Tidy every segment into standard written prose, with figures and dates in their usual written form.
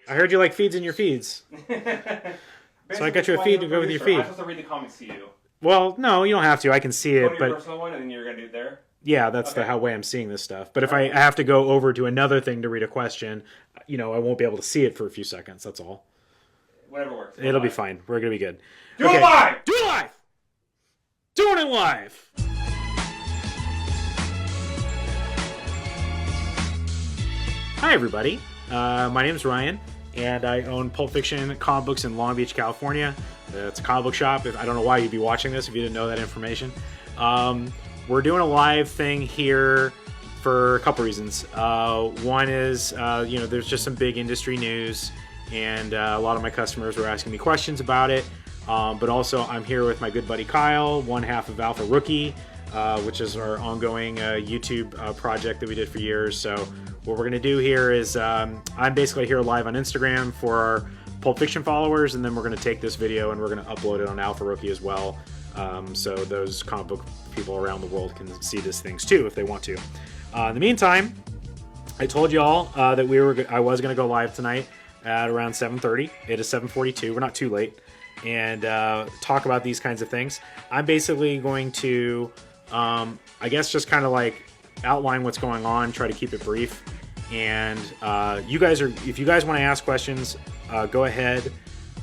I heard you like feeds in your feeds. So I got you a feed to go with your feed. I'm supposed to read the comments to you. Well, no, you don't have to. I can see it. Go to your personal one, and then you're going to do it there? Yeah, that's the way I'm seeing this stuff. But if I have to go over to another thing to read a question, I won't be able to see it for a few seconds. That's all. Whatever works. It'll be fine. We're going to be good. Do it live! Do it live! Doing it live! Hi, everybody. My name's Ryan, and I own Pulp Fiction comic books in Long Beach, California. It's a comic book shop. I don't know why you'd be watching this if you didn't know that information. We're doing a live thing here for a couple reasons. One is, there's just some big industry news, and a lot of my customers were asking me questions about it. But also, I'm here with my good buddy Kyle, one half of Alpha Rookie, which is our ongoing YouTube project that we did for years. So what we're going to do here is I'm basically here live on Instagram for our Pulp Fiction followers, and then we're going to take this video and we're going to upload it on Alpha Rookie as well. So those comic book people around the world can see these things too if they want to. In the meantime, I told you all that I was going to go live tonight at around 7:30. It is 7:42. We're not too late. And talk about these kinds of things. I'm basically going to, I guess, just kind of like outline what's going on, try to keep it brief. And if you guys want to ask questions, go ahead.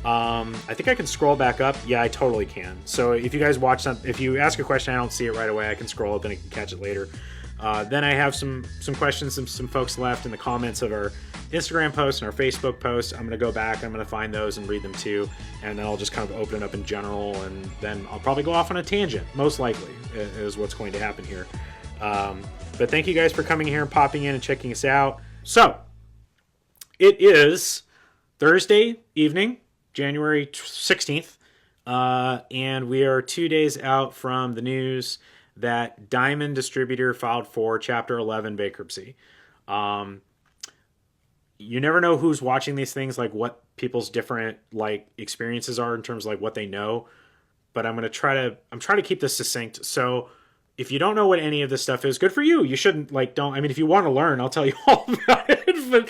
I think I can scroll back up. Yeah, I totally can. So if you guys if you ask a question, I don't see it right away, I can scroll up and I can catch it later. Then I have some questions some folks left in the comments of our Instagram post and our Facebook post. I'm going to go back, I'm going to find those and read them too, and then I'll just kind of open it up in general, and then I'll probably go off on a tangent, most likely, is what's going to happen here. But thank you guys for coming here and popping in and checking us out. So, it is Thursday evening, January 16th, and we are 2 days out from the news that Diamond Distributor filed for Chapter 11 bankruptcy. You never know who's watching these things, like what people's different experiences are in terms of what they know. But I'm trying to keep this succinct. So if you don't know what any of this stuff is, good for you. You shouldn't if you want to learn, I'll tell you all about it. But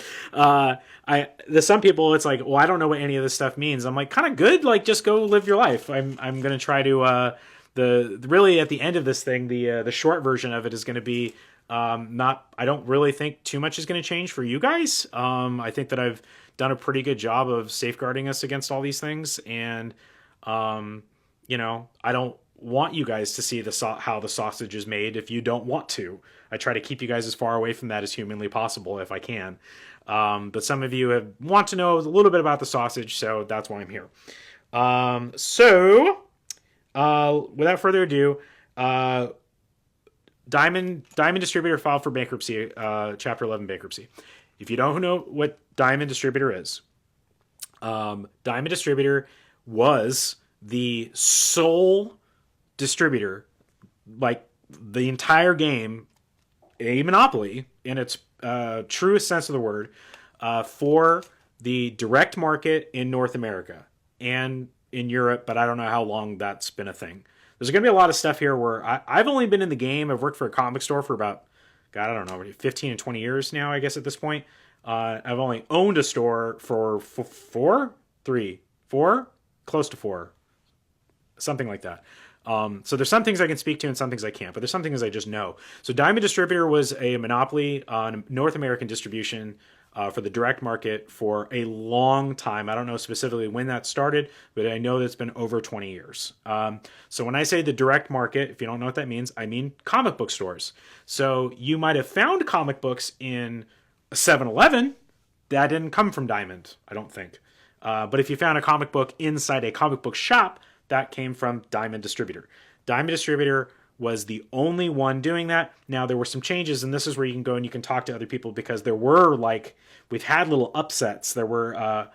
there's some people, it's like, well, I don't know what any of this stuff means. I'm like, kind of good. Just go live your life. I'm going to try to, really at the end of this thing, the short version of it is going to be, I don't really think too much is going to change for you guys. I think that I've done a pretty good job of safeguarding us against all these things. And, I don't want you guys to see how the sausage is made if you don't want to. I try to keep you guys as far away from that as humanly possible if I can. But some of you want to know a little bit about the sausage, so that's why I'm here. Without further ado, Diamond Distributor filed for bankruptcy, Chapter 11 bankruptcy. If you don't know what Diamond Distributor is, Diamond Distributor was the sole distributor, the entire game, a monopoly in its truest sense of the word, for the direct market in North America and in Europe, but I don't know how long that's been a thing. There's going to be a lot of stuff here where I've only been in the game. I've worked for a comic store for about, I don't know, 15 and 20 years now, I guess, at this point. I've only owned a store for four, close to four, something like that. So there's some things I can speak to and some things I can't, but there's some things I just know. So Diamond Distributor was a monopoly on North American distribution for the direct market for a long time. I don't know specifically when that started, but I know that it's been over 20 years. So when I say the direct market, if you don't know what that means, I mean comic book stores. So you might have found comic books in a 7-Eleven. That didn't come from Diamond, I don't think. But if you found a comic book inside a comic book shop, that came from Diamond Distributor. Diamond Distributor was the only one doing that. Now, there were some changes, and this is where you can go and you can talk to other people, because there were, we've had little upsets. There were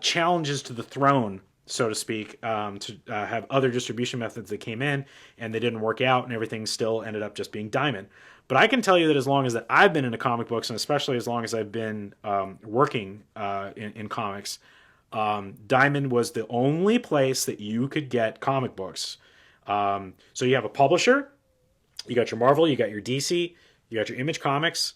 challenges to the throne, so to speak, to have other distribution methods that came in, and they didn't work out, and everything still ended up just being Diamond. But I can tell you that as long as that I've been into comic books, and especially as long as I've been working in comics, Diamond was the only place that you could get comic books. So you have a publisher, you got your Marvel, you got your DC, you got your Image Comics.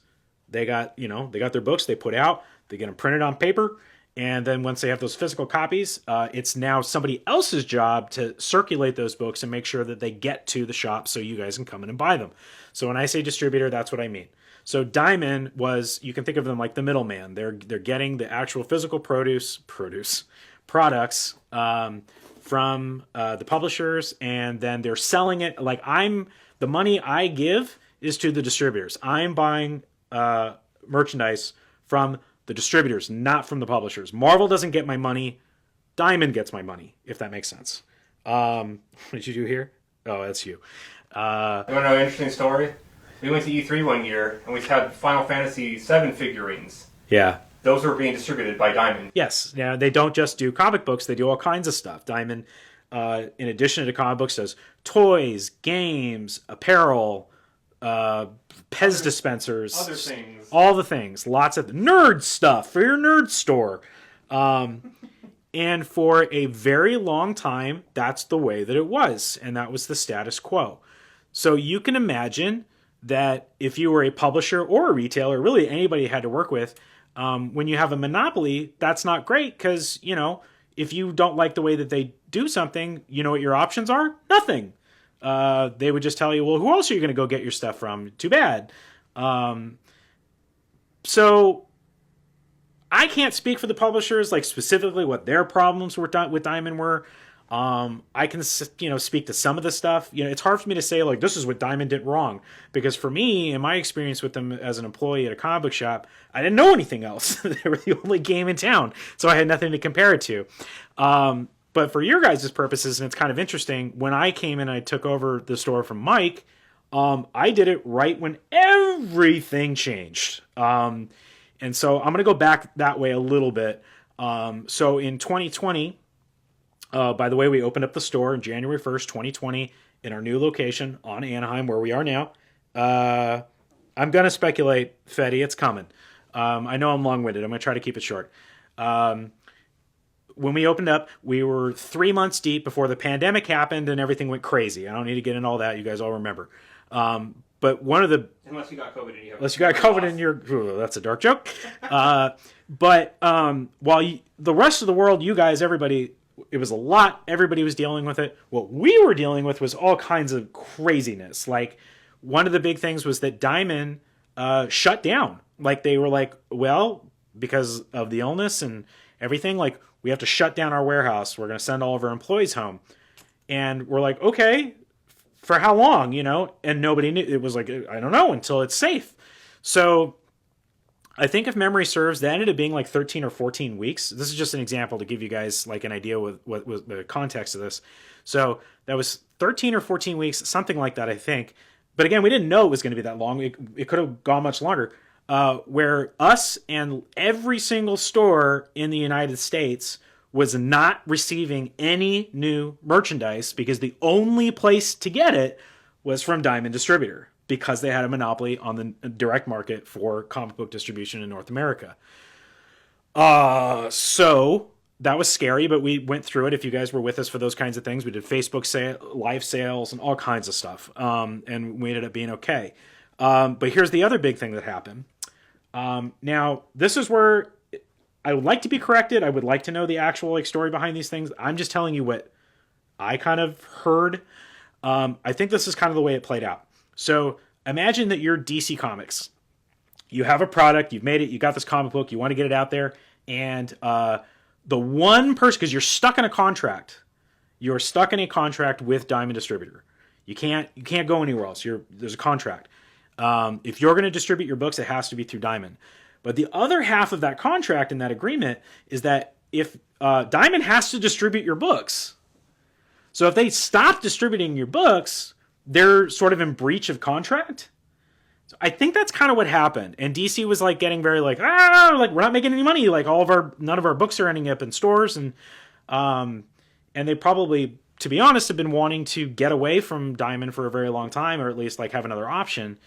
They got their books they put out, they get them printed on paper, And then once they have those physical copies, it's now somebody else's job to circulate those books and make sure that they get to the shop so you guys can come in and buy them. So when I say distributor, that's what I mean. So Diamond was, you can think of them like the middleman. They're getting the actual physical products from the publishers, and then they're selling it. Like the money I give is to the distributors. I'm buying merchandise from the distributors, not from the publishers. Marvel doesn't get my money. Diamond gets my money, if that makes sense. What did you do here? Oh, that's you. You want to know an interesting story? We went to E3 one year, and we had Final Fantasy VII figurines. Yeah. Those were being distributed by Diamond. Yes. Yeah, they don't just do comic books. They do all kinds of stuff. Diamond, in addition to comic books, does toys, games, apparel, Pez dispensers, Other things. all the things, lots of nerd stuff for your nerd store. And for a very long time, that's the way that it was, and that was the status quo. So you can imagine that if you were a publisher or a retailer, really anybody you had to work with, when you have a monopoly, that's not great because, if you don't like the way that they do something, you know what your options are? Nothing. They would just tell you, well, who else are you going to go get your stuff from? Too bad. So I can't speak for the publishers, like specifically what their problems with Diamond were. I can, speak to some of the stuff. It's hard for me to say, like, this is what Diamond did wrong. Because for me, in my experience with them as an employee at a comic book shop, I didn't know anything else. They were the only game in town. So I had nothing to compare it to. But for your guys' purposes, and it's kind of interesting, when I came in and I took over the store from Mike, I did it right when everything changed. And so I'm going to go back that way a little bit. So in 2020, by the way, we opened up the store on January 1st, 2020 in our new location on Anaheim, where we are now. I'm going to speculate, Fetty, it's coming. I know I'm long-winded. I'm going to try to keep it short. When we opened up, we were 3 months deep before the pandemic happened and everything went crazy. I don't need to get into all that. You guys all remember. But one of the... Unless you got COVID and you have... Unless you got COVID in your... Ooh, that's a dark joke. But while the rest of the world, you guys, everybody... It was a lot. Everybody was dealing with it. What we were dealing with was all kinds of craziness. Like, one of the big things was that Diamond shut down. Like, they were like, well, because of the illness and everything, like, we have to shut down our warehouse. We're going to send all of our employees home. And we're like, okay, for how long, And nobody knew. It was like, I don't know, until it's safe. So I think if memory serves, that ended up being like 13 or 14 weeks. This is just an example to give you guys like an idea with what was the context of this. So that was 13 or 14 weeks, something like that, I think. But again, we didn't know it was going to be that long. It could have gone much longer. Where us and every single store in the United States was not receiving any new merchandise because the only place to get it was from Diamond Distributor, because they had a monopoly on the direct market for comic book distribution in North America. So that was scary, but we went through it. If you guys were with us for those kinds of things, we did Facebook live sales and all kinds of stuff. And we ended up being okay. But here's the other big thing that happened. Now, this is where I would like to be corrected. I would like to know the actual story behind these things. I'm just telling you what I kind of heard. I think this is kind of the way it played out. So imagine that you're DC Comics. You have a product, you've made it, you got this comic book, you want to get it out there, and the one person, because you're stuck in a contract. You're stuck in a contract with Diamond Distributor. You can't go anywhere else. There's a contract. If you're going to distribute your books, it has to be through Diamond. But the other half of that contract and that agreement is that if Diamond has to distribute your books, so if they stop distributing your books, they're sort of in breach of contract. So I think that's kind of what happened. And DC was like getting very like we're not making any money. Like none of our books are ending up in stores, and they probably, to be honest, have been wanting to get away from Diamond for a very long time, or at least like have another option.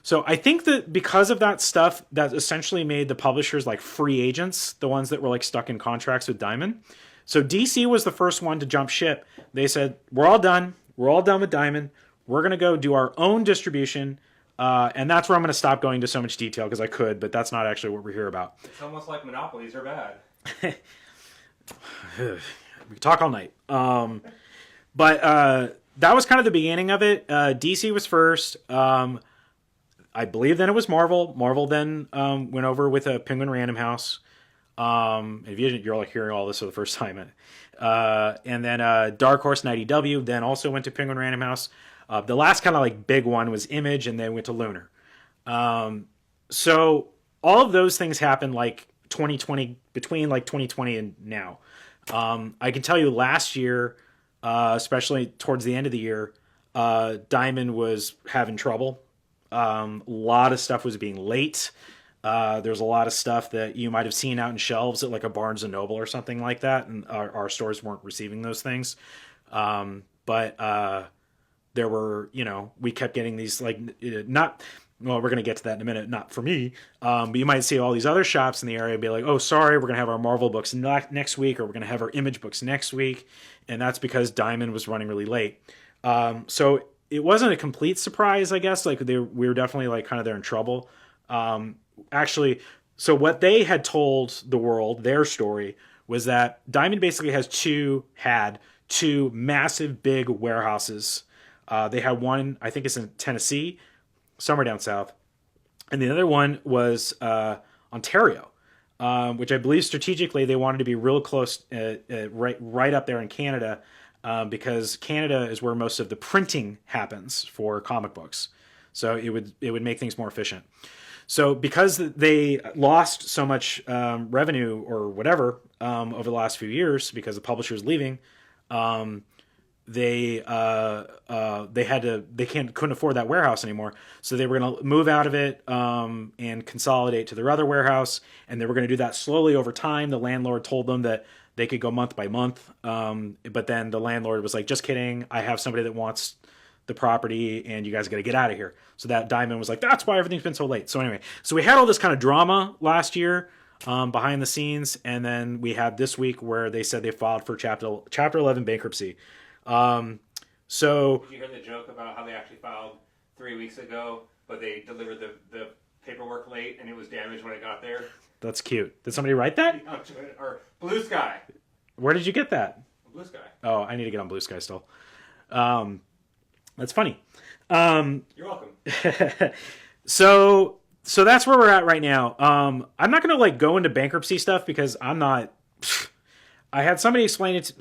So I think that because of that stuff, that essentially made the publishers like free agents, the ones that were like stuck in contracts with Diamond. So DC was the first one to jump ship. They said, we're all done. We're all done with Diamond. We're going to go do our own distribution. And that's where I'm going to stop going into so much detail, because I could, but that's not actually what we're here about. It's almost like monopolies are bad. We could talk all night. But that was kind of the beginning of it. DC was first. I believe then it was Marvel. Marvel then went over with a Penguin Random House. If you're like hearing all this for the first time. And then Dark Horse and IDW then also went to Penguin Random House. The last kind of like big one was Image, and then went to Lunar. So all of those things happened like 2020, between like 2020 and now. I can tell you last year, especially towards the end of the year, Diamond was having trouble. A lot of stuff was being late. There's a lot of stuff that you might have seen out in shelves at like a Barnes and Noble or something like that, and our stores weren't receiving those things. But there were, we kept getting these like not. Well, we're going to get to that in a minute. Not for me, but you might see all these other shops in the area be like, "Oh, sorry, we're going to have our Marvel books next week, or we're going to have our Image books next week," and that's because Diamond was running really late. So it wasn't a complete surprise, I guess. Like we were definitely like kind of there in trouble. Actually, so what they had told the world, their story, was that Diamond basically had two massive big warehouses. They had one, I think it's in Tennessee, somewhere down south, and the other one was Ontario, which I believe strategically they wanted to be real close, right up there in Canada, because Canada is where most of the printing happens for comic books. So it would make things more efficient. So because they lost so much revenue or whatever over the last few years because the publisher's leaving, they couldn't afford that warehouse anymore. So they were going to move out of it and consolidate to their other warehouse, and they were going to do that slowly over time. The landlord told them that they could go month by month, but then the landlord was like, "Just kidding. I have somebody that wants the property, and you guys got to get out of here." So that Diamond was like, "That's why everything's been so late." So anyway, so we had all this kind of drama last year behind the scenes, and then we had this week where they said they filed for Chapter 11 bankruptcy. So did you hear the joke about how they actually filed 3 weeks ago, but they delivered the paperwork late and it was damaged when it got there? That's cute. Did somebody write that? Or Blue Sky. Where did you get that? Blue Sky. Oh, I need to get on Blue Sky still. That's funny. You're welcome. So that's where we're at right now. I'm not going to like go into bankruptcy stuff because I'm not. I had somebody explain it.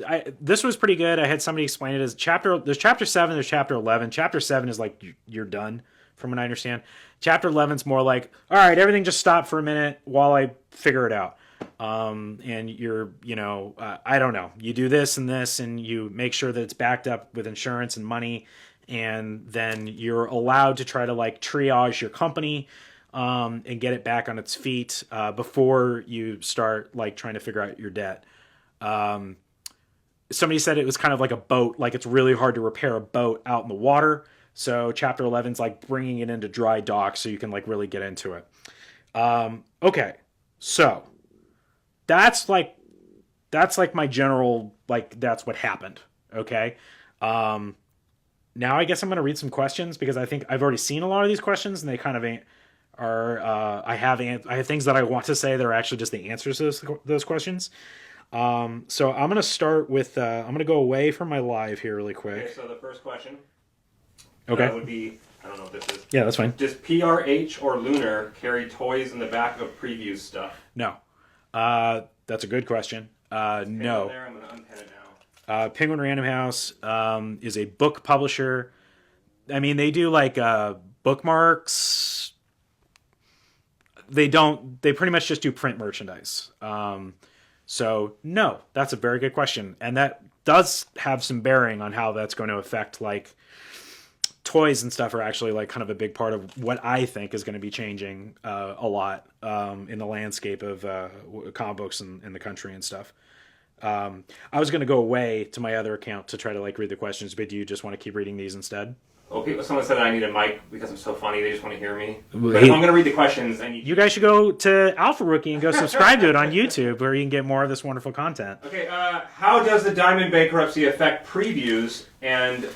This was pretty good. I had somebody explain it as there's chapter 7, there's chapter 11. Chapter 7 is like you're done, from what I understand. Chapter 11 is more like, all right, everything just stop for a minute while I figure it out. And you're, I don't know. You do this, and you make sure that it's backed up with insurance and money, and then you're allowed to try to like triage your company and get it back on its feet before you start like trying to figure out your debt. Somebody said it was kind of like a boat, like it's really hard to repair a boat out in the water. So chapter 11 is like bringing it into dry dock so you can like really get into it. Okay. So that's like my general, like that's what happened. Okay. Now I guess I'm going to read some questions because I think I've already seen a lot of these questions and they kind of I have things that I want to say that are actually just the answers to those questions. So I'm going to start with, I'm going to go away from my live here really quick. Okay, so the first question would be, I don't know what this is. Yeah, that's fine. Does PRH or Lunar carry toys in the back of preview stuff? No. That's a good question. No. There, I'm going to unpin it now. Penguin Random House is a book publisher. I mean, they do like bookmarks. They pretty much just do print merchandise. So no, that's a very good question. And that does have some bearing on how that's going to affect like toys and stuff are actually like kind of a big part of what I think is going to be changing a lot in the landscape of comic books in the country and stuff. I was going to go away to my other account to try to like read the questions, but do you just want to keep reading these instead? Okay, someone said I need a mic because I'm so funny. They just want to hear me. But if I'm going to read the questions, and you guys should go to Alpha Rookie and go subscribe to it on YouTube, where you can get more of this wonderful content. Okay, how does the Diamond bankruptcy affect previews? And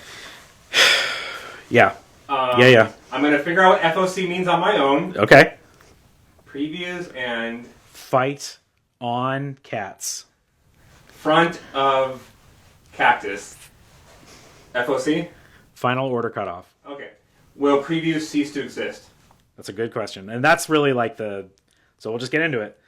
yeah, yeah. I'm going to figure out what FOC means on my own. Okay. Previews and fight on cats. Front of cactus. FOC? Final order cutoff. Okay. Will previews cease to exist? That's a good question. And that's really like the... So we'll just get into it.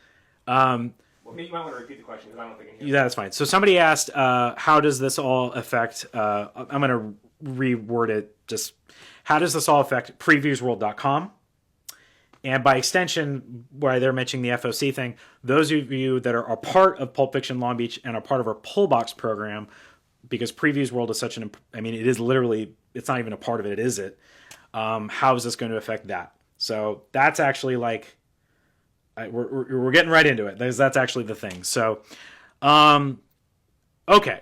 Well, you might want to repeat the question because I don't think I can hear. Yeah, that's fine. So somebody asked, how does this all affect... I'm going to reword it. Just how does this all affect previewsworld.com? And by extension, why they're mentioning the FOC thing, those of you that are a part of Pulp Fiction Long Beach and are part of our pullbox program, because Previews World is such an... I mean, it is literally... It's not even a part of it, is it? How is this going to affect that? So that's actually like... We're getting right into it. That's actually the thing. So, okay.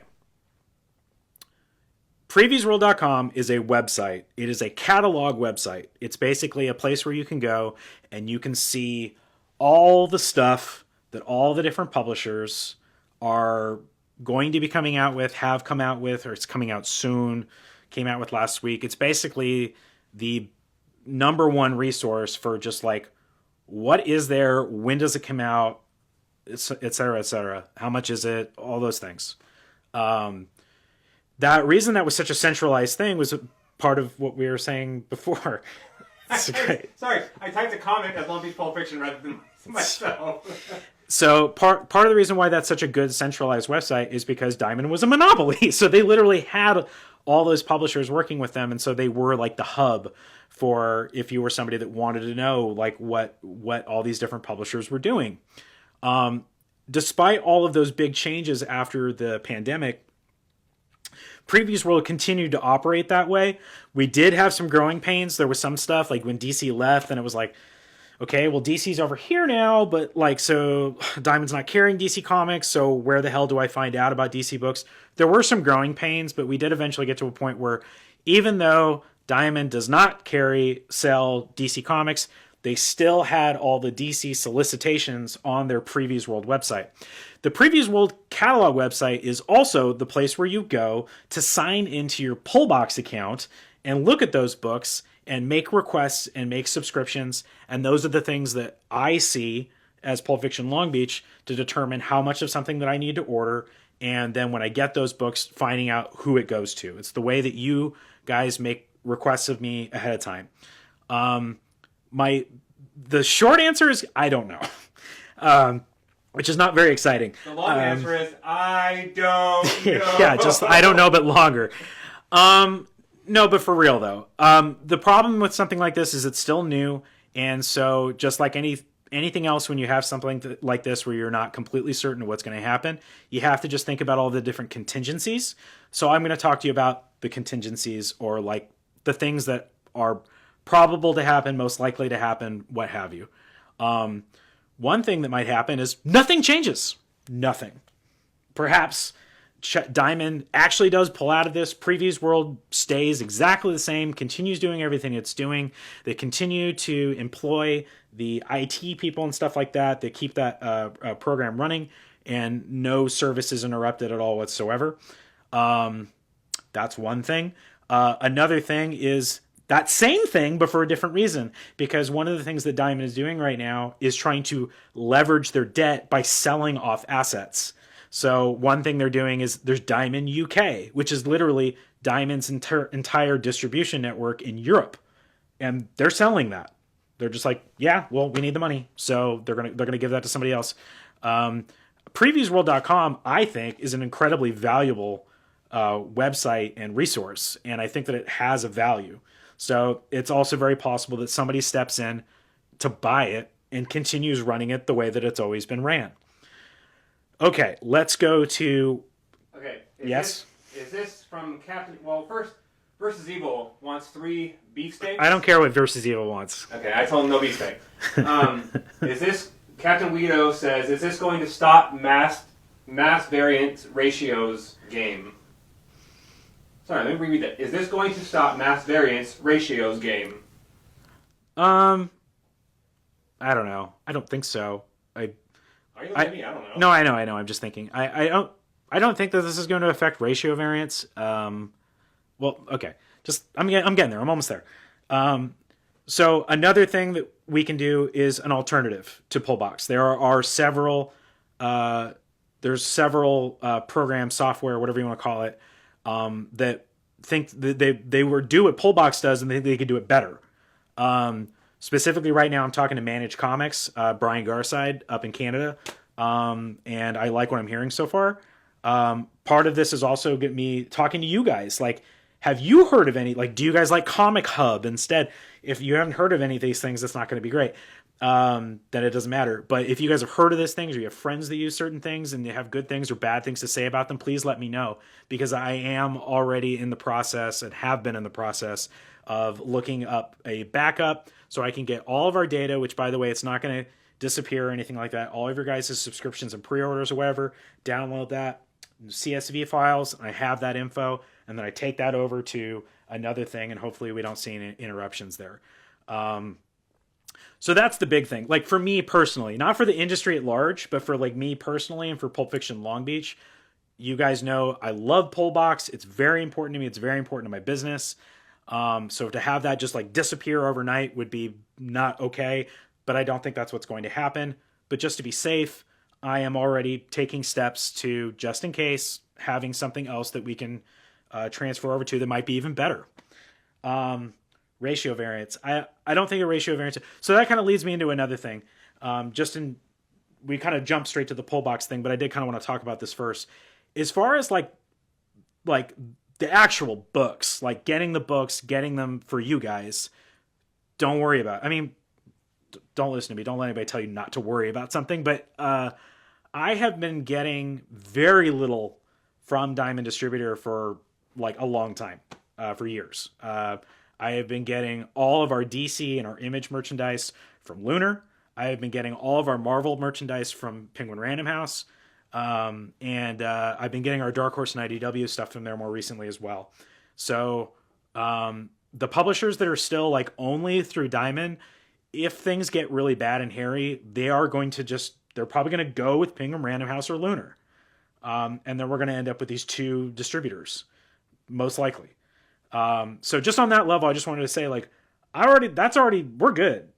Previewsworld.com is a website. It is a catalog website. It's basically a place where you can go and you can see all the stuff that all the different publishers are going to be coming out with, have come out with, or it's coming out soon, came out with last week. It's basically the number one resource for just like, what is there? When does it come out? Et cetera, et cetera. How much is it? All those things. That reason that was such a centralized thing was part of what we were saying before. Sorry, I typed a comment as Long Beach Pulp Fiction rather than myself. So part of the reason why that's such a good centralized website is because Diamond was a monopoly. So they literally had all those publishers working with them, and so they were like the hub for if you were somebody that wanted to know like what all these different publishers were doing. Despite all of those big changes after the pandemic, Previews World continued to operate that way. We did have some growing pains. There was some stuff like when DC left, and it was like, okay, well, DC's over here now, but like, so Diamond's not carrying DC Comics, so where the hell do I find out about DC books? There were some growing pains, but we did eventually get to a point where even though Diamond does not sell DC Comics, they still had all the DC solicitations on their Previews World website. The Previews World catalog website is also the place where you go to sign into your Pullbox account and look at those books and make requests and make subscriptions. And those are the things that I see as Pulp Fiction Long Beach to determine how much of something that I need to order. And then when I get those books, finding out who it goes to. It's the way that you guys make requests of me ahead of time. The short answer is I don't know, which is not very exciting. The long answer is I don't know. Yeah, just I don't know, but longer. No, but for real though, the problem with something like this is it's still new, and so just like anything else, when you have something like this where you're not completely certain of what's going to happen, you have to just think about all the different contingencies. So I'm going to talk to you about the contingencies, or like the things that are probable to happen, most likely to happen, what have you. One thing that might happen is nothing changes. Nothing. Perhaps Diamond actually does pull out of this. Previews World stays exactly the same, continues doing everything it's doing. They continue to employ the IT people and stuff like that. They keep that program running, and no service is interrupted at all whatsoever. That's one thing. Another thing is that same thing, but for a different reason, because one of the things that Diamond is doing right now is trying to leverage their debt by selling off assets. So one thing they're doing is there's Diamond UK, which is literally Diamond's entire distribution network in Europe, and they're selling that. They're just like, yeah, well, we need the money, so they're gonna give that to somebody else. Previewsworld.com, I think, is an incredibly valuable website and resource, and I think that it has a value. So it's also very possible that somebody steps in to buy it and continues running it the way that it's always been ran. Okay, let's go to... Okay. Yes? Is this from Captain... Well, first, Versus Evil wants 3 beefsteaks. I don't care what Versus Evil wants. Okay, I told him no beefsteak. Is this... Captain Guido says, is this going to stop mass variance ratios game? Sorry, let me reread that. Is this going to stop mass variance ratios game? I don't know. I don't think so. Are you looking at me? I don't know. No, I know. I'm just thinking. I don't think that this is going to affect ratio variance. Well, okay. Just I'm getting there. I'm almost there. So another thing that we can do is an alternative to Pullbox. There are several there's several programs, software, whatever you want to call it, that think that they were do what Pullbox does and they could do it better. Specifically right now I'm talking to Manage Comics, Brian Garside up in Canada. And I like what I'm hearing so far. Part of this is also get me talking to you guys. Like, have you heard of any, like, do you guys like Comic Hub instead? If you haven't heard of any of these things, that's not going to be great. Then it doesn't matter. But if you guys have heard of these things or you have friends that use certain things and you have good things or bad things to say about them, please let me know, because I am already in the process and have been in the process of looking up a backup so I can get all of our data, which, by the way, it's not going to disappear or anything like that. All of your guys' subscriptions and pre-orders or whatever, download that, CSV files, I have that info, and then I take that over to another thing, and hopefully we don't see any interruptions there. So that's the big thing. Like, for me personally, not for the industry at large, but for like me personally and for Pulp Fiction Long Beach, you guys know I love Pullbox. It's very important to me. It's very important to my business. So to have that just like disappear overnight would be not okay, but I don't think that's what's going to happen. But just to be safe, I am already taking steps to, just in case, having something else that we can transfer over to that might be even better. Ratio variance. I don't think a ratio variance. So that kind of leads me into another thing. We kind of jumped straight to the Pullbox thing, but I did kind of want to talk about this first. As far as like the actual books, like getting the books, getting them for you guys, don't worry about it. I mean, don't listen to me. Don't let anybody tell you not to worry about something. But I have been getting very little from Diamond Distributor for like a long time, for years. I have been getting all of our DC and our Image merchandise from Lunar. I have been getting all of our Marvel merchandise from Penguin Random House. And I've been getting our Dark Horse and IDW stuff from there more recently as well. So the publishers that are still like only through Diamond, if things get really bad and hairy, they're probably going to go with Penguin Random House or Lunar. And then we're going to end up with these two distributors, most likely. So just on that level, I just wanted to say, like, we're good.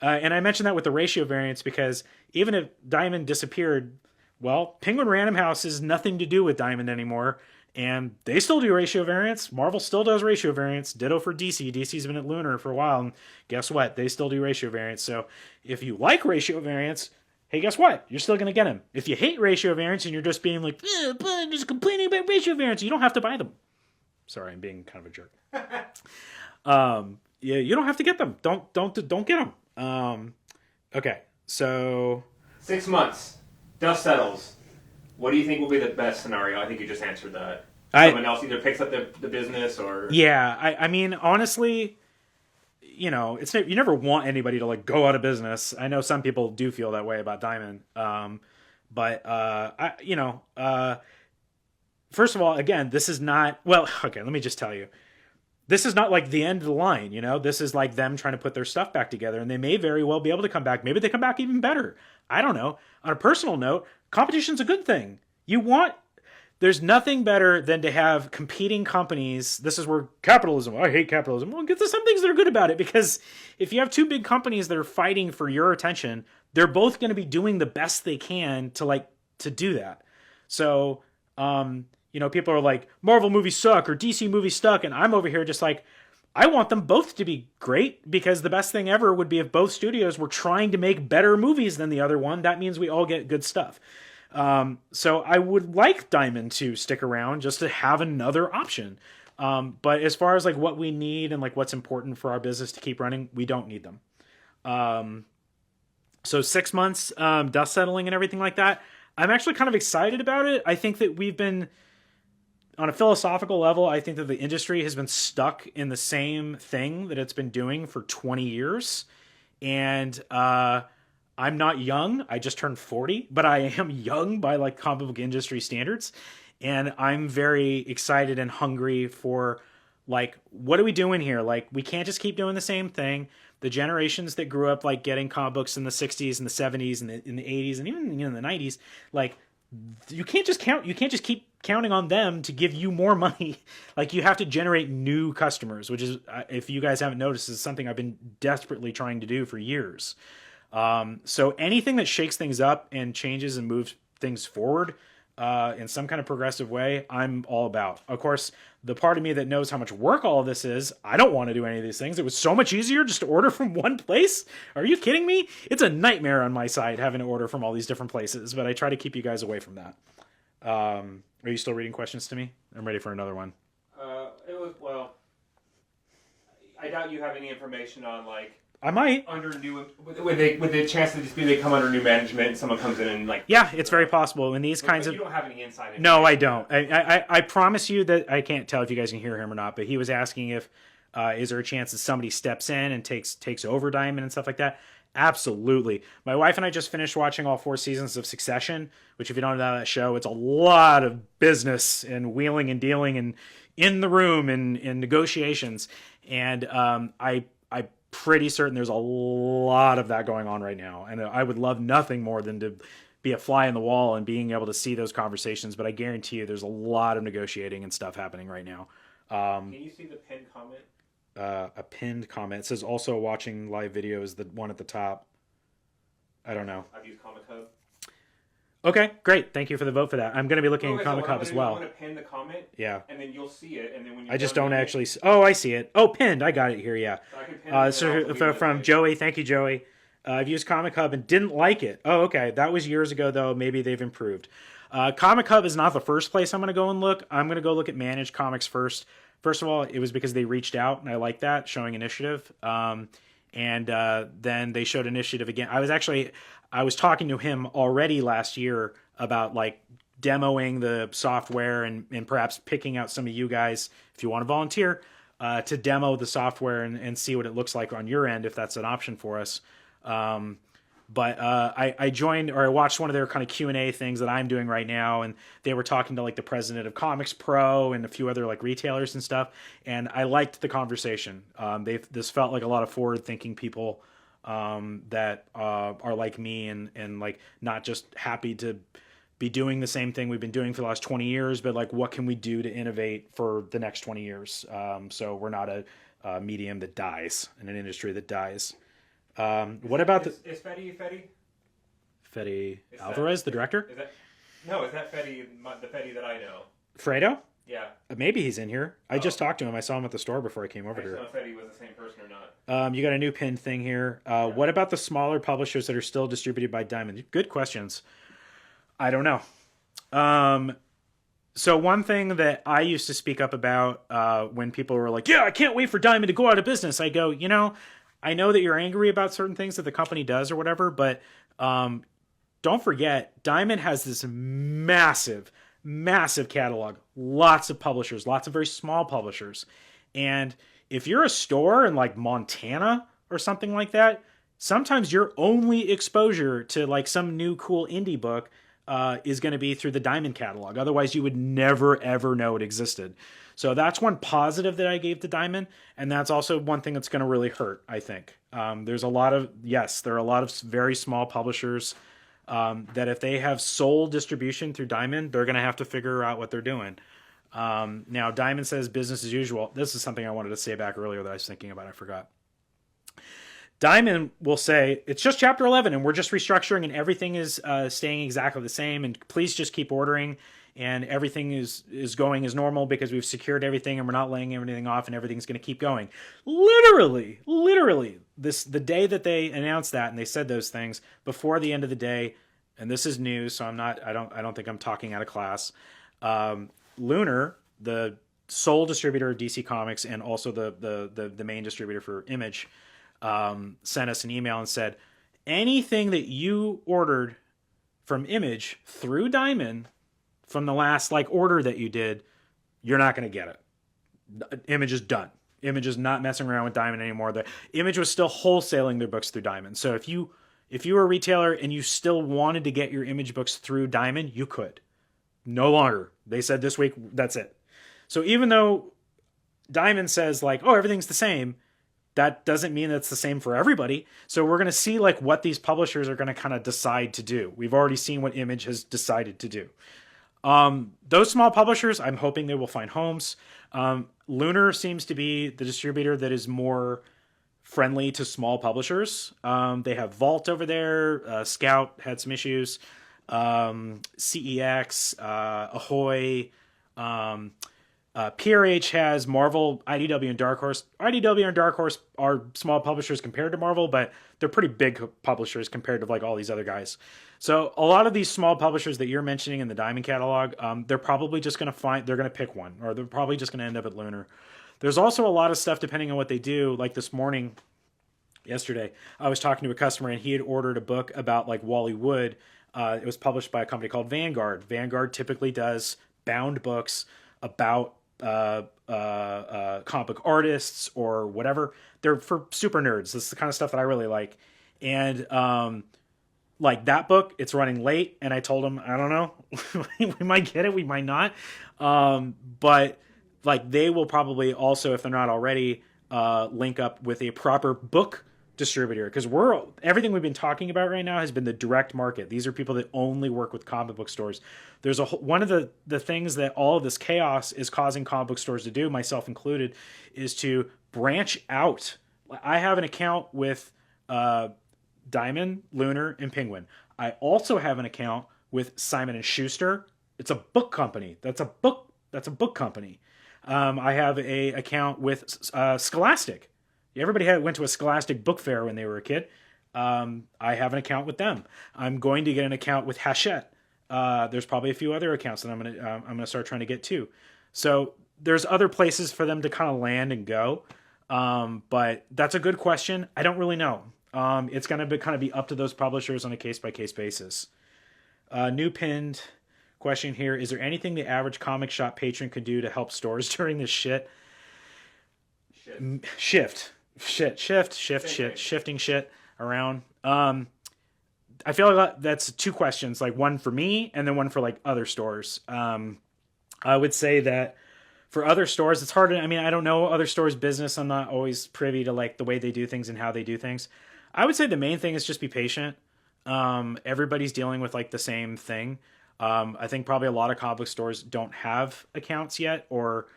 And I mentioned that with the ratio variance because even if Diamond disappeared, well, Penguin Random House is nothing to do with Diamond anymore, and they still do ratio variance. Marvel still does ratio variance. Ditto for DC. DC's been at Lunar for a while, and guess what? They still do ratio variance. So if you like ratio variance, hey, guess what? You're still going to get them. If you hate ratio variance and you're just being like, but I'm just complaining about ratio variance, you don't have to buy them. Sorry, I'm being kind of a jerk. Yeah, you don't have to get them. Don't get them. Okay, so 6 months. Dust settles. What do you think will be the best scenario? I think you just answered that. Someone else either picks up the business or... Yeah, I mean, honestly, you never want anybody to like go out of business. I know some people do feel that way about Diamond. First of all, again, this is not... Well, okay, let me just tell you. This is not like the end of the line, This is like them trying to put their stuff back together, and they may very well be able to come back. Maybe they come back even better. I don't know. On a personal note, competition's a good thing. There's nothing better than to have competing companies. This is where capitalism, I hate capitalism. Well, get to some things that are good about it, because if you have two big companies that are fighting for your attention, they're both going to be doing the best they can to do that. So, people are like, Marvel movies suck or DC movies suck, and I'm over here just like, I want them both to be great, because the best thing ever would be if both studios were trying to make better movies than the other one. That means we all get good stuff. So I would like Diamond to stick around just to have another option. But as far as like what we need and like what's important for our business to keep running, we don't need them. So 6 months, dust settling and everything like that. I'm actually kind of excited about it. I think that we've been... On a philosophical level, I think that the industry has been stuck in the same thing that it's been doing for 20 years. And I'm not young. I just turned 40, but I am young by like comic book industry standards. And I'm very excited and hungry for like, what are we doing here? Like, we can't just keep doing the same thing. The generations that grew up like getting comic books in the 60s and the 70s and in the 80s and even in the 90s, like, you can't just keep counting on them to give you more money. Like, you have to generate new customers, which is, if you guys haven't noticed, is something I've been desperately trying to do for years. So anything that shakes things up and changes and moves things forward in some kind of progressive way, I'm all about. Of course, the part of me that knows how much work all of this is, I don't want to do any of these things. It was so much easier just to order from one place. Are you kidding me? It's a nightmare on my side having to order from all these different places, but I try to keep you guys away from that. Are you still reading questions to me? I'm ready for another one. It was, well, I doubt you have any information on, like, I might. under new, with the chance that they come under new management and someone comes in and, like... Yeah, it's very possible. In these kinds of... You don't have any insight. No, I don't. I promise you that I can't tell if you guys can hear him or not, but he was asking if, is there a chance that somebody steps in and takes over Diamond and stuff like that? Absolutely. My wife and I just finished watching all 4 seasons of Succession, which if you don't know that show, it's a lot of business and wheeling and dealing and in the room and negotiations. And I'm pretty certain there's a lot of that going on right now. And I would love nothing more than to be a fly in the wall and being able to see those conversations. But I guarantee you there's a lot of negotiating and stuff happening right now. Can you see the pinned comment? A pinned comment. It says also watching live videos, the one at the top. I don't know. I've used Comic Hub. Okay, great. Thank you for the vote for that. I'm going to be looking at Comic Hub as well. I'm going to pin the comment. Yeah. And then you'll see it. And then when you I just don't actually... Oh, I see it. Oh, pinned. I got it here, yeah. So I can pin it From Joey. Thank you, Joey. I've used Comic Hub and didn't like it. Oh, okay. That was years ago, though. Maybe they've improved. Comic Hub is not the first place I'm going to go and look. I'm going to go look at Managed Comics first. First of all, it was because they reached out, and I like that, showing initiative. And then they showed initiative again. I was talking to him already last year about like demoing the software and perhaps picking out some of you guys, if you want to volunteer, to demo the software and see what it looks like on your end, if that's an option for us. But I joined, or I watched one of their kind of Q&A things that I'm doing right now, and they were talking to like the president of Comics Pro and a few other like retailers and stuff, and I liked the conversation. This felt like a lot of forward-thinking people that are like me and like not just happy to be doing the same thing we've been doing for the last 20 years, but like what can we do to innovate for the next 20 years? So we're not a medium that dies, in an industry that dies. What about is Fede Alvarez, the director? Is that Fede, the Fede that I know? Fredo? Yeah. Maybe he's in here. I just talked to him. I saw him at the store before I came over here. I don't know if Fede was the same person or not. You got a new pinned thing here. What about the smaller publishers that are still distributed by Diamond? Good questions. I don't know. So one thing that I used to speak up about when people were like, yeah, I can't wait for Diamond to go out of business. I go, I know that you're angry about certain things that the company does or whatever, but don't forget, Diamond has this massive catalog. Lots of publishers, lots of very small publishers. And if you're a store in like Montana or something like that, sometimes your only exposure to like some new cool indie book is going to be through the Diamond catalog. Otherwise, you would never, ever know it existed. So that's one positive that I gave to Diamond, and that's also one thing that's going to really hurt, I think. There are a lot of very small publishers that if they have sole distribution through Diamond, they're going to have to figure out what they're doing. Now, Diamond says business as usual. This is something I wanted to say back earlier that I was thinking about. I forgot. Diamond will say, it's just Chapter 11, and we're just restructuring, and everything is staying exactly the same, and please just keep ordering, and everything is going as normal because we've secured everything, and we're not laying everything off, and everything's going to keep going. Literally, the day that they announced that, and they said those things, before the end of the day, and this is news, so I don't think I'm talking out of class, Lunar, the sole distributor of DC Comics, and also the main distributor for Image, sent us an email and said, anything that you ordered from Image through Diamond from the last order that you did, you're not going to get it. Image is done. Image is not messing around with Diamond anymore. The Image was still wholesaling their books through Diamond. So if you were a retailer and you still wanted to get your Image books through Diamond, you could. No longer. They said this week, that's it. So even though Diamond says everything's the same, that doesn't mean that's the same for everybody. So we're going to see what these publishers are going to kind of decide to do. We've already seen what Image has decided to do. Those small publishers, I'm hoping they will find homes. Lunar seems to be the distributor that is more friendly to small publishers. They have Vault over there. Scout had some issues. CEX, Ahoy. PRH has Marvel, IDW, and Dark Horse. IDW and Dark Horse are small publishers compared to Marvel, but they're pretty big publishers compared to like all these other guys. So a lot of these small publishers that you're mentioning in the Diamond catalog, they're probably just going to they're going to pick one, or they're probably just going to end up at Lunar. There's also a lot of stuff depending on what they do. Like this morning, yesterday, I was talking to a customer and he had ordered a book about like Wally Wood. It was published by a company called Vanguard. Vanguard typically does bound books about comic book artists or whatever. They're for super nerds. This is the kind of stuff that I really like. And like that book, it's running late, and I told him, I don't know, we might get it, we might not. But like they will probably also, if they're not already, link up with a proper book distributor, because everything we've been talking about right now has been the direct market. These are people that only work with comic book stores. There's one of the things that all of this chaos is causing comic book stores to do, myself included, is to branch out. I have an account with Diamond, Lunar, and Penguin. I also have an account with Simon and Schuster. It's a book company. That's a book company. I have a account with Scholastic. Everybody went to a Scholastic book fair when they were a kid. I have an account with them. I'm going to get an account with Hachette. There's probably a few other accounts that I'm gonna start trying to get too. So there's other places for them to kind of land and go. But that's a good question. I don't really know. It's going to kind of be up to those publishers on a case-by-case basis. New pinned question here. Is there anything the average comic shop patron could do to help stores during this shifting shit around? I feel like that's two questions, like one for me and then one for like other stores. I would say that for other stores, it's hard. I mean, I don't know other stores' business. I'm not always privy to like the way they do things and how they do things. I would say the main thing is just be patient. Everybody's dealing with like the same thing. I think probably a lot of comic book stores don't have accounts yet, or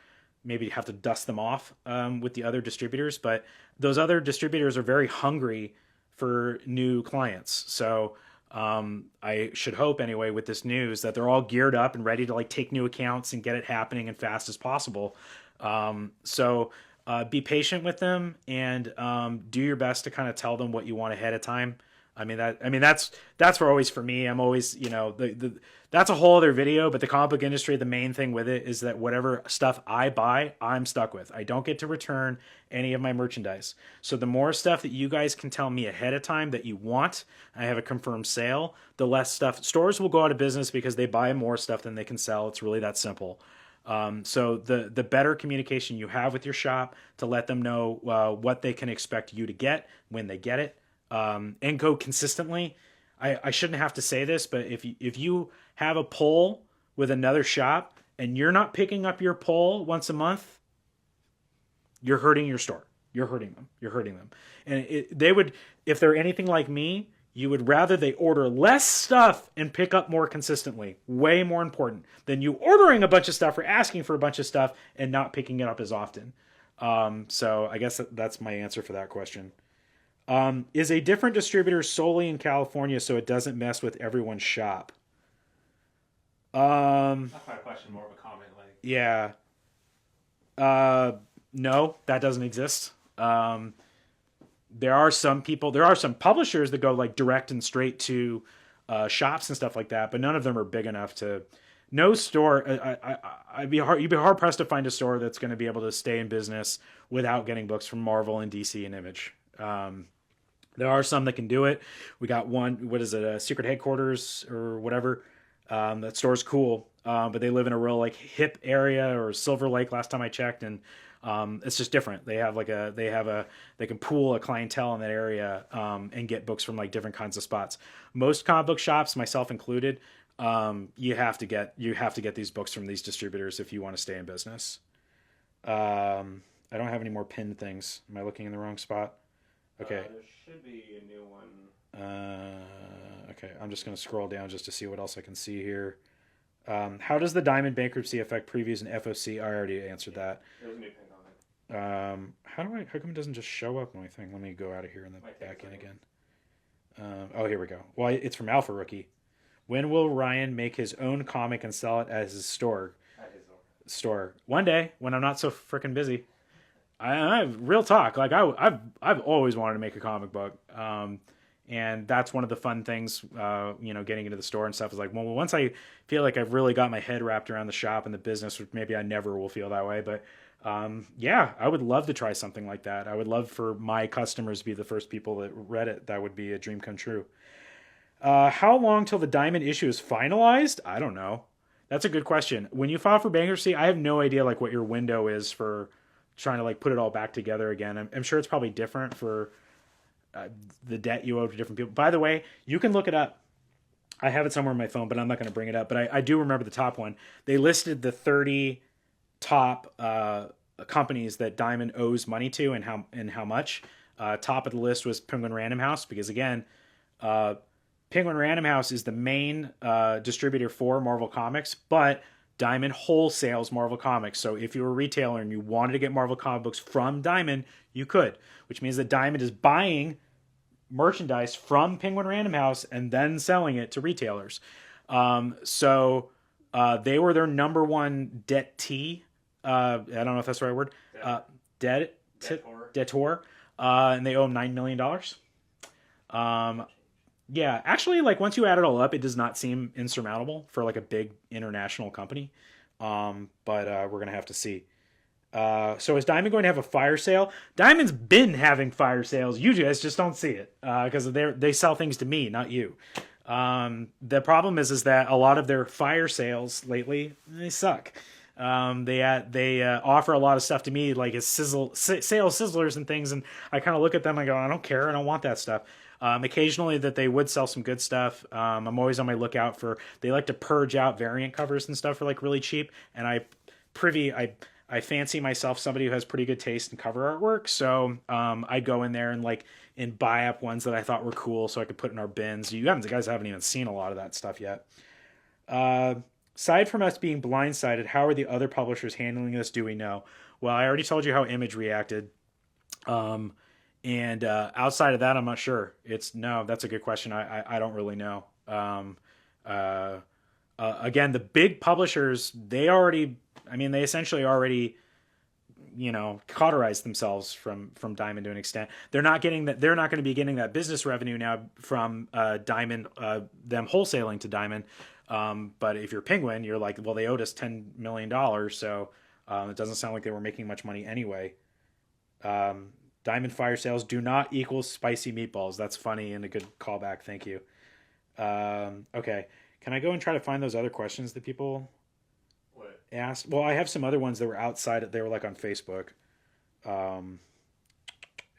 maybe have to dust them off with the other distributors. But those other distributors are very hungry for new clients. So I should hope anyway with this news that they're all geared up and ready to like take new accounts and get it happening as fast as possible. So be patient with them and do your best to kind of tell them what you want ahead of time. That's always for me. I'm always, that's a whole other video, but the comic book industry, the main thing with it is that whatever stuff I buy, I'm stuck with. I don't get to return any of my merchandise. So the more stuff that you guys can tell me ahead of time that you want, I have a confirmed sale, the less stuff. Stores will go out of business because they buy more stuff than they can sell. It's really that simple. So the better communication you have with your shop to let them know what they can expect you to get when they get it, and go consistently. I shouldn't have to say this, but if you have a pull with another shop and you're not picking up your pull once a month, you're hurting your store. You're hurting them. And they would, if they're anything like me, you would rather they order less stuff and pick up more consistently. Way more important than you ordering a bunch of stuff or asking for a bunch of stuff and not picking it up as often. So I guess that's my answer for that question. Is a different distributor solely in California so it doesn't mess with everyone's shop? That's my question, more of a comment. Like, yeah. No, that doesn't exist. There are some publishers that go like direct and straight to shops and stuff like that, but none of them are big enough to. No store. You'd be hard pressed to find a store that's going to be able to stay in business without getting books from Marvel and DC and Image. There are some that can do it. We got one. What is it? A Secret Headquarters or whatever. That store's cool, but they live in a real like hip area or Silver Lake. Last time I checked, and it's just different. They can pool a clientele in that area and get books from like different kinds of spots. Most comic book shops, myself included, you have to get these books from these distributors if you want to stay in business. I don't have any more pinned things. Am I looking in the wrong spot? Okay. There should be a new one. Okay, I'm just going to scroll down just to see what else I can see here. How does the Diamond bankruptcy affect previews and FOC? I already answered that. There's a new pin on it. How come it doesn't just show up on my thing? Let me go out of here and then back in again. Oh, here we go. Well, it's from Alpha Rookie. When will Ryan make his own comic and sell it as his store? At his Store one day when I'm not so freaking busy. I real talk. Like I've always wanted to make a comic book, and that's one of the fun things. Getting into the store and stuff is like, well, once I feel like I've really got my head wrapped around the shop and the business, which maybe I never will feel that way, but yeah, I would love to try something like that. I would love for my customers to be the first people that read it. That would be a dream come true. How long till the Diamond issue is finalized? I don't know. That's a good question. When you file for bankruptcy, I have no idea like what your window is for trying to like put it all back together again. I'm sure it's probably different for the debt you owe to different people. By the way, you can look it up. I have it somewhere on my phone, but I'm not going to bring it up. But I do remember the top one. They listed the 30 top companies that Diamond owes money to and how much. Top of the list was Penguin Random House because again, Penguin Random House is the main distributor for Marvel Comics, but Diamond wholesales Marvel Comics. So if you were a retailer and you wanted to get Marvel comic books from Diamond, you could, which means that Diamond is buying merchandise from Penguin Random House and then selling it to retailers. So they were their number one debtee. I don't know if that's the right word. Debtor. And they owe $9 million. Yeah, actually, like once you add it all up, it does not seem insurmountable for like a big international company. But we're gonna have to see. So is Diamond going to have a fire sale? Diamond's been having fire sales. You guys just don't see it because they sell things to me, not you. The problem is that a lot of their fire sales lately they suck. They offer a lot of stuff to me like as sales sizzlers and things, and I kind of look at them and go, I don't care, I don't want that stuff. Occasionally that they would sell some good stuff. I'm always on my lookout for, they like to purge out variant covers and stuff for like really cheap. And I fancy myself somebody who has pretty good taste in cover artwork. So I'd go in there and buy up ones that I thought were cool so I could put in our bins. You guys haven't even seen a lot of that stuff yet. Aside from us being blindsided, how are the other publishers handling this? Do we know? Well, I already told you how Image reacted. And outside of that, I'm not sure. That's a good question. I don't really know. Again, the big publishers, they essentially already, cauterized themselves from Diamond to an extent. They're not going to be getting that business revenue now from Diamond, them wholesaling to Diamond. But if you're Penguin, you're like, well, they owed us $10 million. So it doesn't sound like they were making much money anyway. Diamond fire sales do not equal spicy meatballs. That's funny and a good callback. Thank you. Okay. Can I go and try to find those other questions that people asked? Well, I have some other ones that were outside. They were like on Facebook. It'll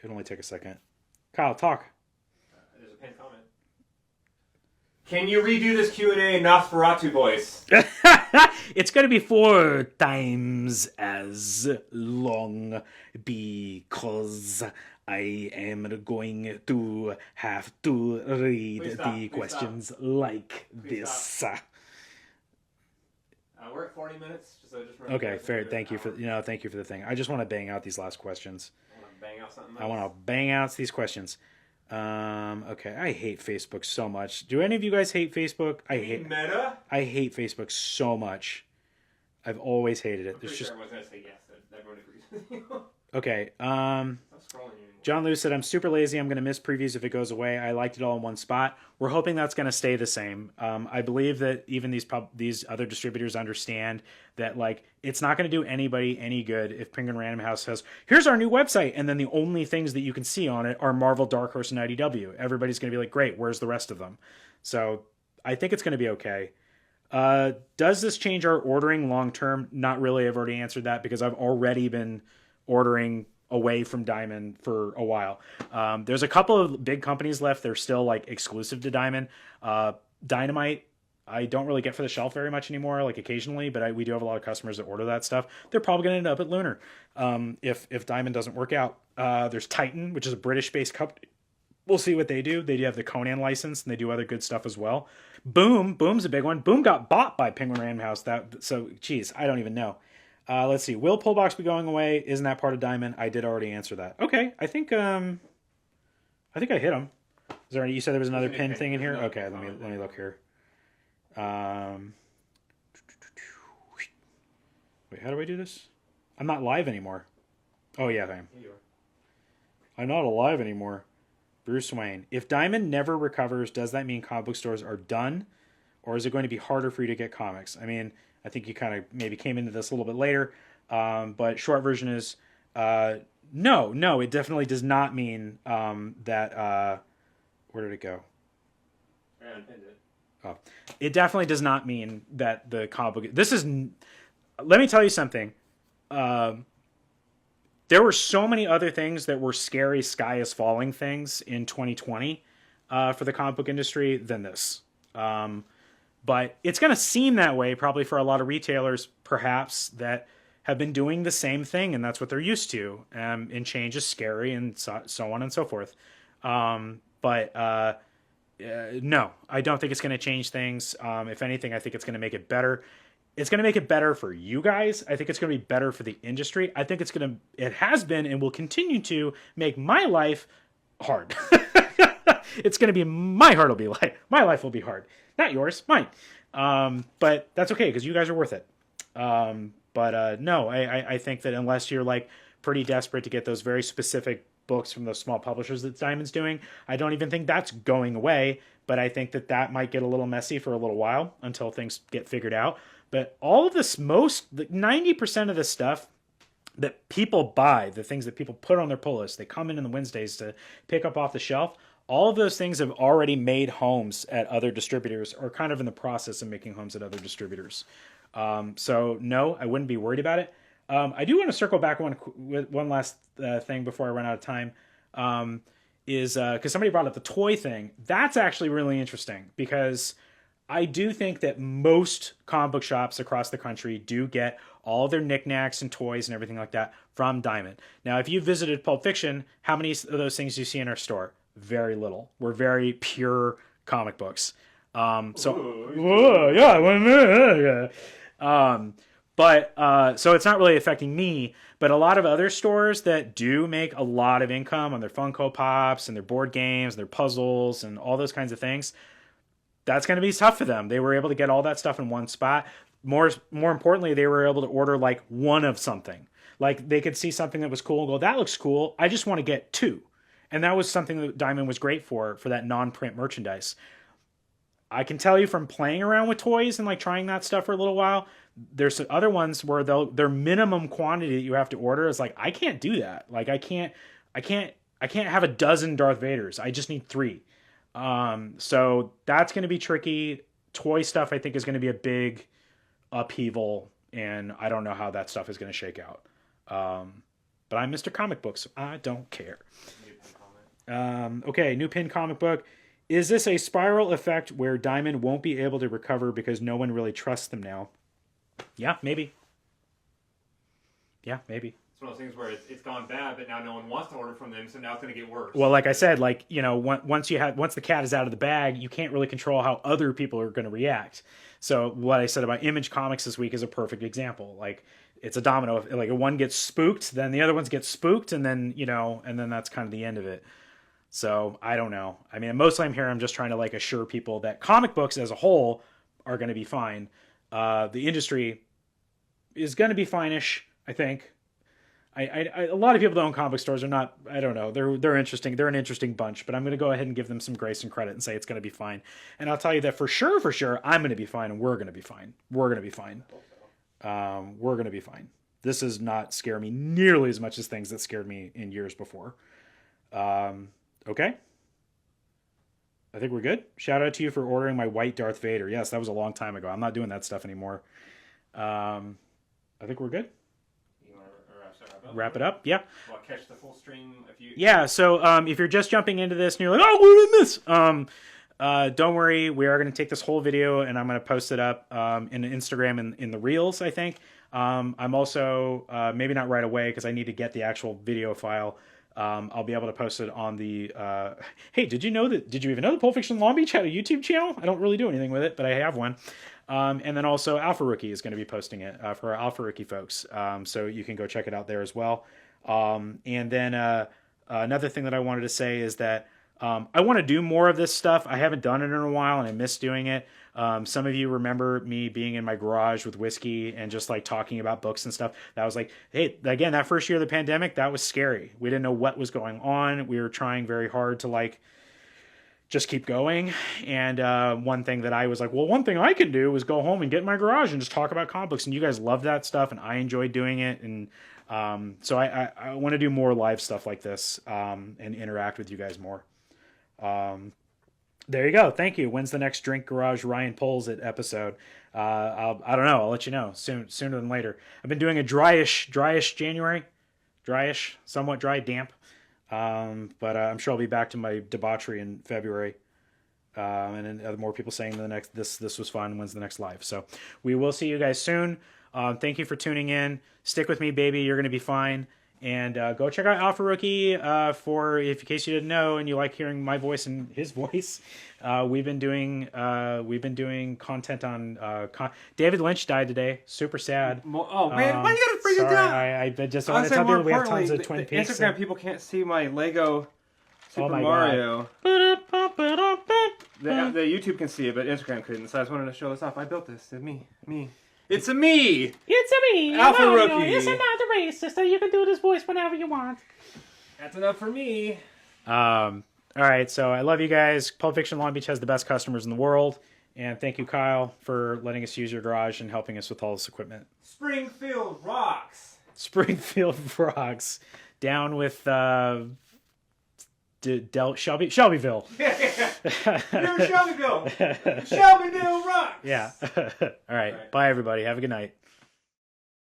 only take a second. Kyle, talk. There's a pinned comment. Can you redo this Q&A in Nosferatu voice? It's going to be 4 times as long because I am going to have to read the questions like this. We're at 40 minutes. Okay, fair. Thank you for the thing. I just want to bang out these last questions. I want to bang out these questions. Okay, I hate Facebook so much. Do any of you guys hate Facebook? I hate Meta. I hate Facebook so much. I've always hated it. There's sure I was gonna say yes. That everyone agrees with you. Okay. Stop scrolling anymore. John Lewis said, I'm super lazy. I'm going to miss previews if it goes away. I liked it all in one spot. We're hoping that's going to stay the same. I believe that even these other distributors understand that it's not going to do anybody any good if Penguin Random House says, here's our new website. And then the only things that you can see on it are Marvel, Dark Horse, and IDW. Everybody's going to be like, great, where's the rest of them? So I think it's going to be okay. Does this change our ordering long term? Not really. I've already answered that because I've already been ordering away from Diamond for a while. There's a couple of big companies left. They're still exclusive to Diamond. Dynamite, I don't really get for the shelf very much anymore, occasionally, but we do have a lot of customers that order that stuff. They're probably going to end up at Lunar if Diamond doesn't work out. There's Titan, which is a British-based company. We'll see what they do. They do have the Conan license, and they do other good stuff as well. Boom's a big one. Boom got bought by Penguin Random House. I don't even know. Let's see. Will Pullbox be going away? Isn't that part of Diamond? I did already answer that. Okay, I think I hit him. You said there was another pin thing in here? Okay, let me look here. Um, wait, how do I do this? I'm not live anymore. Oh, yeah, I am. Here you are. I'm not alive anymore. Bruce Wayne. If Diamond never recovers, does that mean comic book stores are done? Or is it going to be harder for you to get comics? I mean, I think you kind of maybe came into this a little bit later. But short version is no, it definitely does not mean that. Where did it go? I unpinned it. Oh, it definitely does not mean that the comic book. This is. Let me tell you something. There were so many other things that were scary, sky is falling things in 2020 for the comic book industry than this. But it's going to seem that way probably for a lot of retailers, perhaps, that have been doing the same thing, and that's what they're used to. And change is scary, and so on and so forth. But no, I don't think it's going to change things. If anything, I think it's going to make it better. It's going to make it better for you guys. I think it's going to be better for the industry. I think it has been and will continue to make my life hard. It's going to be, my life will be hard. Not yours, mine. But that's okay because you guys are worth it. No, I think that unless you're like pretty desperate to get those very specific books from those small publishers that Diamond's doing, I don't even think that's going away. But I think that might get a little messy for a little while until things get figured out. But all of this, 90% of the stuff that people buy, the things that people put on their pull list, they come in the Wednesdays to pick up off the shelf. All of those things have already made homes at other distributors or kind of in the process of making homes at other distributors. So no, I wouldn't be worried about it. I do want to circle back one last thing before I run out of time. Is because somebody brought up the toy thing. That's actually really interesting because I do think that most comic book shops across the country do get all their knickknacks and toys and everything like that from Diamond. Now, if you visited Pulp Fiction, how many of those things do you see in our store? Very little. We're very pure comic books. So it's not really affecting me, but a lot of other stores that do make a lot of income on their Funko Pops and their board games, and their puzzles and all those kinds of things, that's going to be tough for them. They were able to get all that stuff in one spot. More importantly, they were able to order like one of something. Like they could see something that was cool and go, that looks cool. I just want to get two. And that was something that Diamond was great for that non-print merchandise. I can tell you from playing around with toys and like trying that stuff for a little while, there's other ones where their minimum quantity that you have to order is like, I can't do that. Like I can't have a dozen Darth Vaders. I just need 3. So that's going to be tricky. Toy stuff, I think, is going to be a big upheaval, and I don't know how that stuff is going to shake out. But I'm Mr. Comic Book, so I don't care. Okay, new pin comic book. Is this a spiral effect where Diamond won't be able to recover because no one really trusts them now? Yeah, maybe. Yeah, maybe. It's one of those things where it's gone bad, but now no one wants to order from them, so now it's going to get worse. Well, like I said, like, you know, once the cat is out of the bag, you can't really control how other people are going to react. So what I said about Image Comics this week is a perfect example. Like, it's a domino. Like, if one gets spooked, then the other ones get spooked, and then, you know, and then that's kind of the end of it. So I don't know. I mean, mostly I'm just trying to like assure people that comic books as a whole are going to be fine. The industry is going to be fine-ish, I think. A lot of people that own comic stores are not, I don't know, they're interesting. They're an interesting bunch, but I'm going to go ahead and give them some grace and credit and say it's going to be fine. And I'll tell you that for sure, I'm going to be fine and we're going to be fine. We're going to be fine. We're going to be fine. This does not scare me nearly as much as things that scared me in years before. Okay. I think we're good. Shout out to you for ordering my white Darth Vader. Yes, that was a long time ago. I'm not doing that stuff anymore. I think we're good. Wrap it up. Yeah. Well, catch the full stream if you. Yeah. So if you're just jumping into this and you're like, oh, we're in this. Don't worry. We are going to take this whole video and I'm going to post it up in Instagram and in the Reels, I think. I'm also maybe not right away because I need to get the actual video file. I'll be able to post it on the. Hey, did you even know that Pulp Fiction Long Beach had a YouTube channel? I don't really do anything with it, but I have one. And then also Alpha Rookie is going to be posting it for our Alpha Rookie folks. So you can go check it out there as well. And then another thing that I wanted to say is that I want to do more of this stuff. I haven't done it in a while, and I miss doing it. Some of you remember me being in my garage with whiskey and just like talking about books and stuff. That was like, hey, again, that first year of the pandemic, that was scary. We didn't know what was going on. We were trying very hard to like just keep going. And one thing that I was like, well, one thing I can do is go home and get in my garage and just talk about comic books. And you guys love that stuff, and I enjoy doing it. And so I want to do more live stuff like this and interact with you guys more. There you go. Thank you. When's the next Drink Garage Ryan Pulls It episode? I don't know. I'll let you know sooner than later. I've been doing a dryish January, somewhat dry, damp. But I'm sure I'll be back to my debauchery in February. And then other more people saying this was fun. When's the next live? So we will see you guys soon. Thank you for tuning in. Stick with me, baby. You're going to be fine. And go check out Alpha Rookie for, if in case you didn't know and you like hearing my voice and his voice. We've been doing content on David Lynch died today. Super sad. Oh man, why you gotta bring it down? I just want to tell people we have tons of Twin Peaks. Instagram people can't see my Lego Super my Mario. God. The YouTube can see it, but Instagram couldn't. So I just wanted to show this off. I built this. It's me. It's a me. It's a me. Alpha Rookie. It's not a racist, so you can do this voice whenever you want. That's enough for me. All right, so I love you guys. Pulp Fiction Long Beach has the best customers in the world. And thank you, Kyle, for letting us use your garage and helping us with all this equipment. Springfield rocks. Springfield rocks. Down with Shelbyville. You're Shelbyville. Shelbyville rocks. Yeah. All right. Bye, everybody. Have a good night.